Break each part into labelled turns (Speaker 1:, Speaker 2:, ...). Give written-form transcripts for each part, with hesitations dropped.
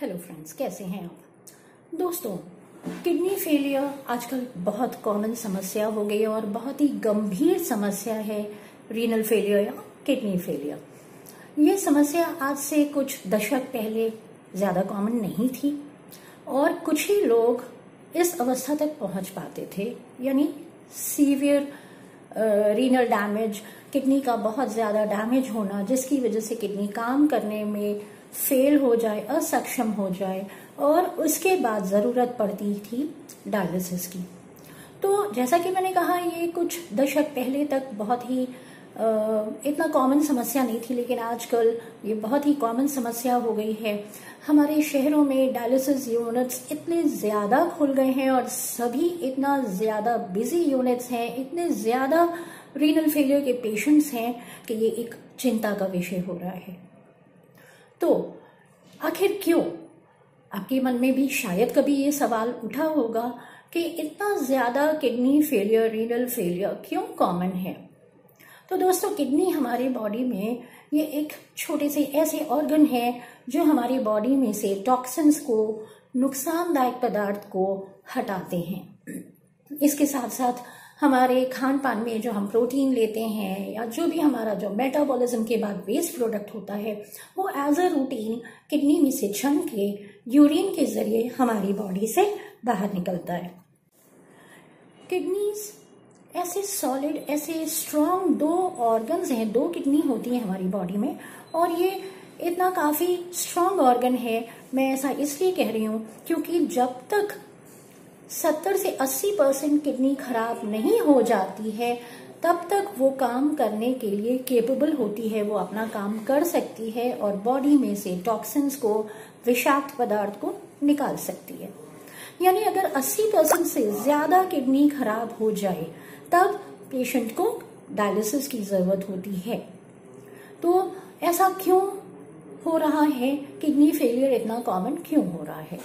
Speaker 1: Hello friends, कैसे हैं आप दोस्तों। किडनी फेलियर आजकल बहुत कॉमन समस्या हो गई है और बहुत ही गंभीर समस्या है रीनल फेलियर या किडनी फेलियर। ये समस्या आज से कुछ दशक पहले ज्यादा कॉमन नहीं थी और कुछ ही लोग इस अवस्था तक पहुंच पाते थे, यानी सीवियर रीनल डैमेज, किडनी का बहुत ज्यादा डैमेज होना जिसकी वजह से किडनी काम करने में फेल हो जाए, असक्षम हो जाए और उसके बाद जरूरत पड़ती थी डायलिसिस की। तो जैसा कि मैंने कहा, ये कुछ दशक पहले तक बहुत ही इतना कॉमन समस्या नहीं थी, लेकिन आजकल ये बहुत ही कॉमन समस्या हो गई है। हमारे शहरों में डायलिसिस यूनिट्स इतने ज्यादा खुल गए हैं और सभी इतना ज्यादा बिजी यूनिट्स हैं, इतने ज्यादा रीनल फेलियर के पेशेंट्स हैं कि ये एक चिंता का विषय हो रहा है। तो आखिर क्यों? आपके मन में भी शायद कभी ये सवाल उठा होगा कि इतना ज्यादा किडनी फेलियर, रीनल फेलियर क्यों कॉमन है। तो दोस्तों, किडनी हमारे बॉडी में ये एक छोटे से ऐसे ऑर्गन है जो हमारी बॉडी में से टॉक्सिन्स को, नुकसानदायक पदार्थ को हटाते हैं। इसके साथ साथ हमारे खान पान में जो हम प्रोटीन लेते हैं या जो भी हमारा जो मेटाबॉलिज्म के बाद वेस्ट प्रोडक्ट होता है, वो एज अ रूटीन किडनी में से छन के यूरिन के जरिए हमारी बॉडी से बाहर निकलता है। किडनीज ऐसे सॉलिड, ऐसे स्ट्रॉन्ग दो ऑर्गन्स हैं, दो किडनी होती है हमारी बॉडी में और ये इतना काफी स्ट्रॉन्ग ऑर्गन है। मैं ऐसा इसलिए कह रही हूं क्योंकि जब तक 70 से 80% किडनी खराब नहीं हो जाती है तब तक वो काम करने के लिए केपेबल होती है, वो अपना काम कर सकती है और बॉडी में से टॉक्सिन्स को, विषाक्त पदार्थ को निकाल सकती है। यानी अगर 80% से ज्यादा किडनी खराब हो जाए तब पेशेंट को डायलिसिस की जरूरत होती है। तो ऐसा क्यों हो रहा है? किडनी फेलियर इतना कॉमन क्यों हो रहा है?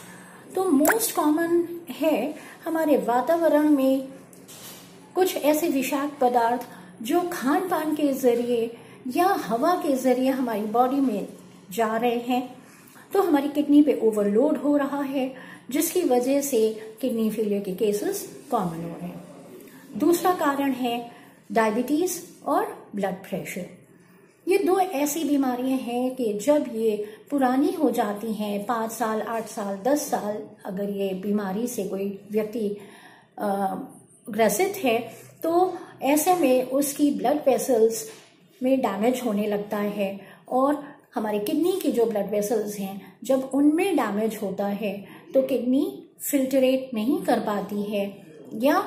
Speaker 1: तो मोस्ट कॉमन है हमारे वातावरण में कुछ ऐसे विषाक्त पदार्थ जो खान पान के जरिए या हवा के जरिए हमारी बॉडी में जा रहे हैं, तो हमारी किडनी पे ओवरलोड हो रहा है जिसकी वजह से किडनी फेलियर के केसेस कॉमन हो रहे हैं। दूसरा कारण है डायबिटीज और ब्लड प्रेशर। ये दो ऐसी बीमारियां हैं कि जब ये पुरानी हो जाती हैं, 5 साल, 8 साल, 10 साल, अगर ये बीमारी से कोई व्यक्ति ग्रसित है तो ऐसे में उसकी ब्लड वेसल्स में डैमेज होने लगता है और हमारे किडनी की जो ब्लड वेसल्स हैं, जब उनमें डैमेज होता है तो किडनी फिल्टरेट नहीं कर पाती है या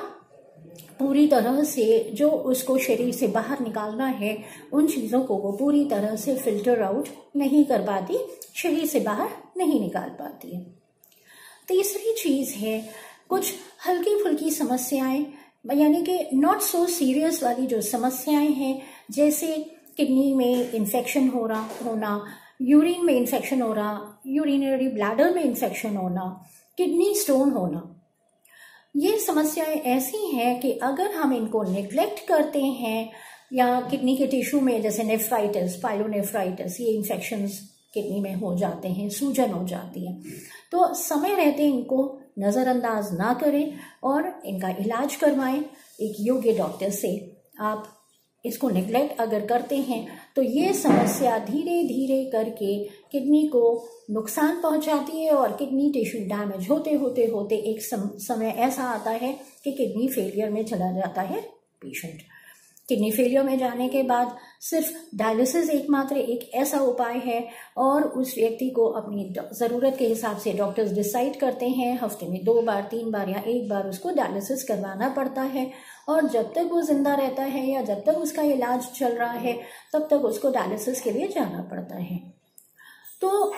Speaker 1: पूरी तरह से जो उसको शरीर से बाहर निकालना है उन चीजों को वो पूरी तरह से फिल्टर आउट नहीं कर पाती, शरीर से बाहर नहीं निकाल पाती है। तीसरी चीज है कुछ हल्की फुल्की समस्याएं, यानी कि नॉट सो सीरियस वाली जो समस्याएं हैं, जैसे किडनी में इन्फेक्शन होना, यूरिन में इन्फेक्शन हो रहा, यूरिनरी ब्लैडर में इन्फेक्शन होना, किडनी स्टोन होना। ये समस्याएं ऐसी हैं कि अगर हम इनको नेग्लेक्ट करते हैं या किडनी के टिश्यू में जैसे नेफ्राइटिस, पाइलोनेफ्राइटिस, ये इन्फेक्शंस किडनी में हो जाते हैं, सूजन हो जाती है, तो समय रहते इनको नजरअंदाज ना करें और इनका इलाज करवाएं एक योग्य डॉक्टर से। आप इसको नेग्लेक्ट अगर करते हैं तो ये समस्या धीरे धीरे करके किडनी को नुकसान पहुंचाती है और किडनी टिश्यू डैमेज होते होते होते एक समय ऐसा आता है कि किडनी फेलियर में चला जाता है पेशेंट। किडनी फेलियर में जाने के बाद सिर्फ डायलिसिस एकमात्र एक ऐसा उपाय है और उस व्यक्ति को अपनी जरूरत के हिसाब से डॉक्टर्स डिसाइड करते हैं, हफ्ते में 2 बार, 3 बार या 1 बार उसको डायलिसिस करवाना पड़ता है और जब तक वो जिंदा रहता है या जब तक उसका इलाज चल रहा है तब तक उसको डायलिसिस के लिए जाना पड़ता है। तो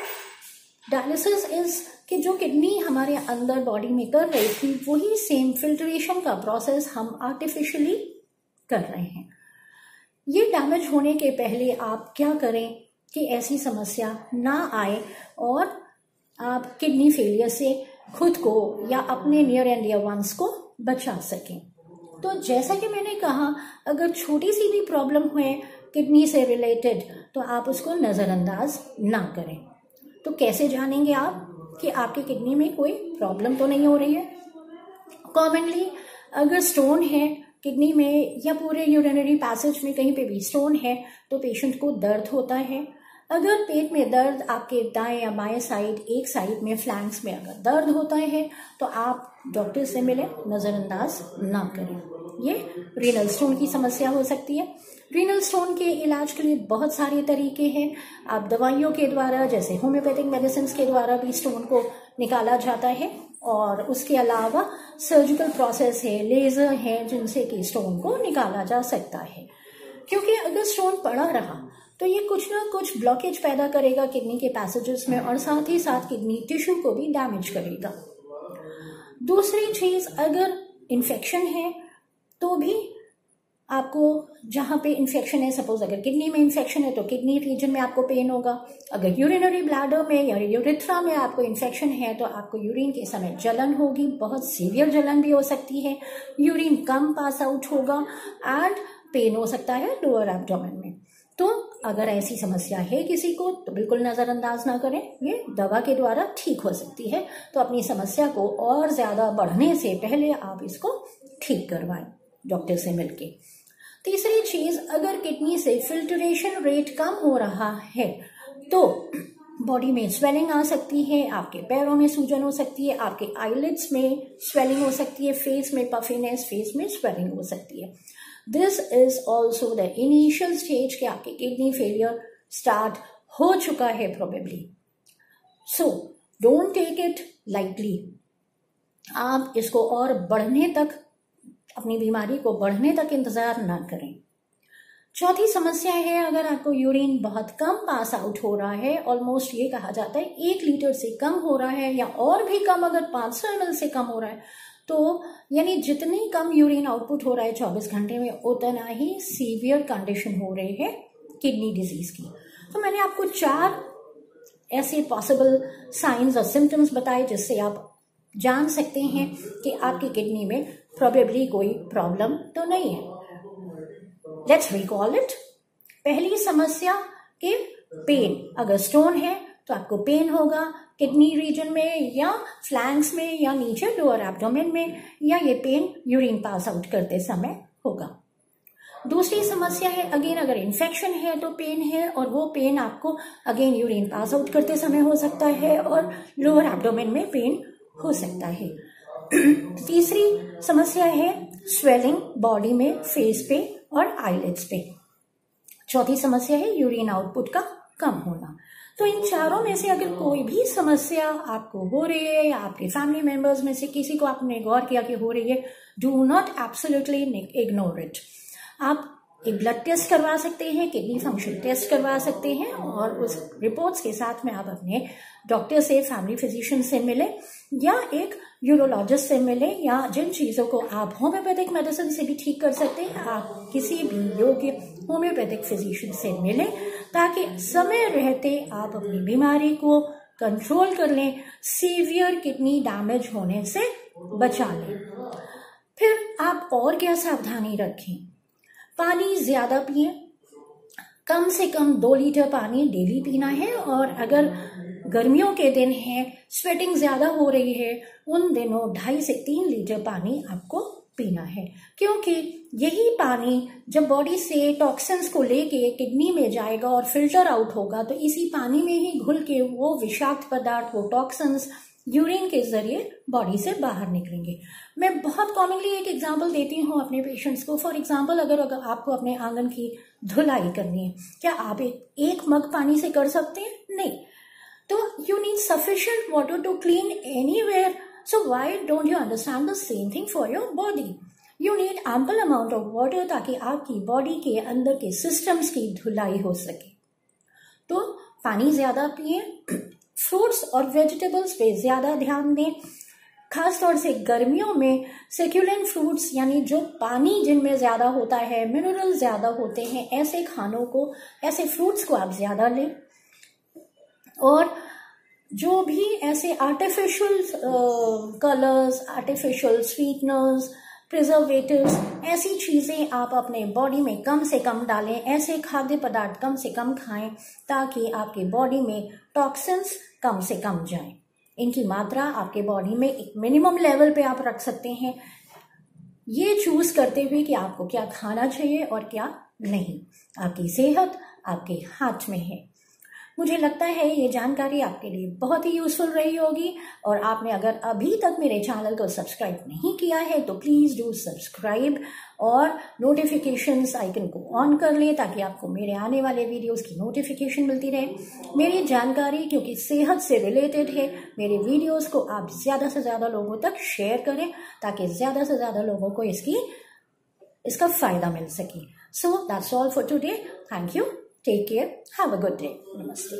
Speaker 1: डायलिसिस इज कि जो किडनी हमारे अंदर बॉडी में कर रही थी वही सेम फिल्ट्रेशन का प्रोसेस हम आर्टिफिशियली कर रहे हैं। ये डैमेज होने के पहले आप क्या करें कि ऐसी समस्या ना आए और आप किडनी फेलियर से खुद को या अपने नियर एंड डियर वंस को बचा सकें। तो जैसा कि मैंने कहा, अगर छोटी सी भी प्रॉब्लम हुए किडनी से रिलेटेड तो आप उसको नजरअंदाज ना करें। तो कैसे जानेंगे आप? कि आपकी किडनी में कोई प्रॉब्लम तो नहीं हो रही है। कॉमनली अगर स्टोन है किडनी में या पूरे यूरिनरी पैसेज में कहीं पे भी स्टोन है तो पेशेंट को दर्द होता है। अगर पेट में दर्द आपके दाएं या बाएं साइड, एक साइड में फ्लैंक्स में अगर दर्द होता है तो आप डॉक्टर से मिले, नजरअंदाज ना करें। ये रीनल स्टोन की समस्या हो सकती है। रीनल स्टोन के इलाज के लिए बहुत सारे तरीके हैं। आप दवाइयों के द्वारा, जैसे होम्योपैथिक मेडिसिन के द्वारा भी स्टोन को निकाला जाता है, और उसके अलावा सर्जिकल प्रोसेस है, लेजर है, जिनसे कि स्टोन को निकाला जा सकता है। क्योंकि अगर स्टोन पड़ा रहा तो ये कुछ ना कुछ ब्लॉकेज पैदा करेगा किडनी के पैसेजेस में, और साथ ही साथ किडनी टिश्यू को भी डैमेज करेगा। दूसरी चीज, अगर इन्फेक्शन है तो भी आपको, जहां पे इन्फेक्शन है, सपोज अगर किडनी में इन्फेक्शन है तो किडनी रीजन में आपको पेन होगा। अगर यूरिनरी ब्लैडर में या यूरिथ्रा में आपको इन्फेक्शन है तो आपको यूरिन के समय जलन होगी, बहुत सीवियर जलन भी हो सकती है, यूरिन कम पास आउट होगा एंड पेन हो सकता है लोअर एब्डोमेन में। तो अगर ऐसी समस्या है किसी को तो बिल्कुल नजरअंदाज ना करें, ये दवा के द्वारा ठीक हो सकती है। तो अपनी समस्या को और ज्यादा बढ़ने से पहले आप इसको ठीक करवाएं डॉक्टर से मिलके। तीसरी चीज, अगर किडनी से फिल्ट्रेशन रेट कम हो रहा है तो बॉडी में स्वेलिंग आ सकती है, आपके पैरों में सूजन हो सकती है, आपके आईलिड्स में स्वेलिंग हो सकती है, फेस में पफिनेस, फेस में स्वेलिंग हो सकती है। This is also the initial stage कि आपके किडनी फेलियर स्टार्ट हो चुका है probably. So don't take it lightly. आप इसको और बढ़ने तक, अपनी बीमारी को बढ़ने तक इंतजार ना करें। चौथी समस्या है, अगर आपको यूरिन बहुत कम पास आउट हो रहा है, ऑलमोस्ट ये कहा जाता है 1 लीटर से कम हो रहा है, या और भी कम अगर 500 ml से कम हो रहा है, तो यानी जितनी कम यूरिन आउटपुट हो रहा है 24 घंटे में, उतना ही सीवियर कंडीशन हो रही है किडनी डिजीज की। तो मैंने आपको 4 ऐसे पॉसिबल साइंस और सिम्टम्स बताए जिससे आप जान सकते हैं कि आपकी किडनी में प्रोबेबली कोई प्रॉब्लम तो नहीं है। Let's recall it. पहली समस्या कि पेन, अगर स्टोन है तो आपको पेन होगा किडनी रीजन में या फ्लैंक्स में या नीचे लोअर एब्डोमेन में, या ये पेन यूरिन पास आउट करते समय होगा। दूसरी समस्या है, अगेन अगर इन्फेक्शन है तो पेन है, और वो पेन आपको अगेन यूरिन पास आउट करते समय हो सकता है, और लोअर एब्डोमेन में पेन हो सकता है। तीसरी समस्या है स्वेलिंग बॉडी में, फेस पे और आईलिड्स पे। चौथी समस्या है यूरिन आउटपुट का कम होना। तो इन चारों में से अगर कोई भी समस्या आपको हो रही है, या आपके फैमिली मेंबर्स में से किसी को आपने गौर किया कि हो रही है, do not absolutely ignore it. आप एक ब्लड टेस्ट करवा सकते हैं, किडनी फंक्शन टेस्ट करवा सकते हैं, और उस रिपोर्ट्स के साथ में आप अपने डॉक्टर से, फैमिली फिजिशियन से मिले, या एक यूरोलॉजिस्ट से मिले, या जिन चीजों को आप होम्योपैथिक मेडिसिन से भी ठीक कर सकते हैं, आप किसी भी योग्य होम्योपैथिक फिजिशियन से मिले, ताकि समय रहते आप अपनी बीमारी को कंट्रोल कर लें, सीवियर किडनी डैमेज होने से बचा लें। फिर आप और क्या सावधानी रखें? पानी ज्यादा पिए, कम से कम 2 लीटर पानी डेली पीना है, और अगर गर्मियों के दिन है, स्वेटिंग ज्यादा हो रही है, उन दिनों 2.5 से 3 लीटर पानी आपको पीना है, क्योंकि यही पानी जब बॉडी से टॉक्सिन्स को लेके किडनी में जाएगा और फिल्टर आउट होगा, तो इसी पानी में ही घुल के वो विषाक्त पदार्थ, वो टॉक्सिन्स यूरिन के जरिए बॉडी से बाहर निकलेंगे। मैं बहुत कॉमनली एक एग्जांपल देती हूँ अपने पेशेंट्स को। फॉर एग्जांपल, अगर आपको अपने आंगन की धुलाई करनी है, क्या आप एक मग पानी से कर सकते हैं? नहीं। तो you need sufficient water to clean anywhere. So why don't you understand the same thing for your body? You need ample amount of water ताकि आपकी बॉडी के अंदर के सिस्टम्स की धुलाई हो सके। तो पानी ज्यादा पिए, फ्रूट्स और वेजिटेबल्स पे ज्यादा ध्यान दें, खासतौर से गर्मियों में सेक्युलेंट फ्रूट्स, यानी जो पानी जिनमें ज्यादा होता है, मिनरल ज्यादा होते हैं, ऐसे खानों को, ऐसे फ्रूट्स को आप ज्यादा लें। और जो भी ऐसे artificial colours, artificial sweeteners, preservatives, ऐसी चीजें आप अपने बॉडी में कम से कम डालें, ऐसे खाद्य पदार्थ कम से कम खाएं, ताकि आपकी बॉडी में टॉक्सिन्स कम से कम जाएं। इनकी मात्रा आपके बॉडी में एक मिनिमम लेवल पे आप रख सकते हैं, ये चूज करते हुए कि आपको क्या खाना चाहिए और क्या नहीं। आपकी सेहत आपके हाथ में है। मुझे लगता है ये जानकारी आपके लिए बहुत ही यूजफुल रही होगी, और आपने अगर अभी तक मेरे चैनल को सब्सक्राइब नहीं किया है तो प्लीज डू सब्सक्राइब और नोटिफिकेशंस आइकन को ऑन कर लें ताकि आपको मेरे आने वाले वीडियोस की नोटिफिकेशन मिलती रहे। मेरी जानकारी क्योंकि सेहत से रिलेटेड है, मेरे वीडियोस को आप ज्यादा से ज्यादा लोगों तक शेयर करें ताकि ज्यादा से ज्यादा लोगों को इसका फायदा मिल सके। So that's all for today. Thank you, take care, have a good day, नमस्ते।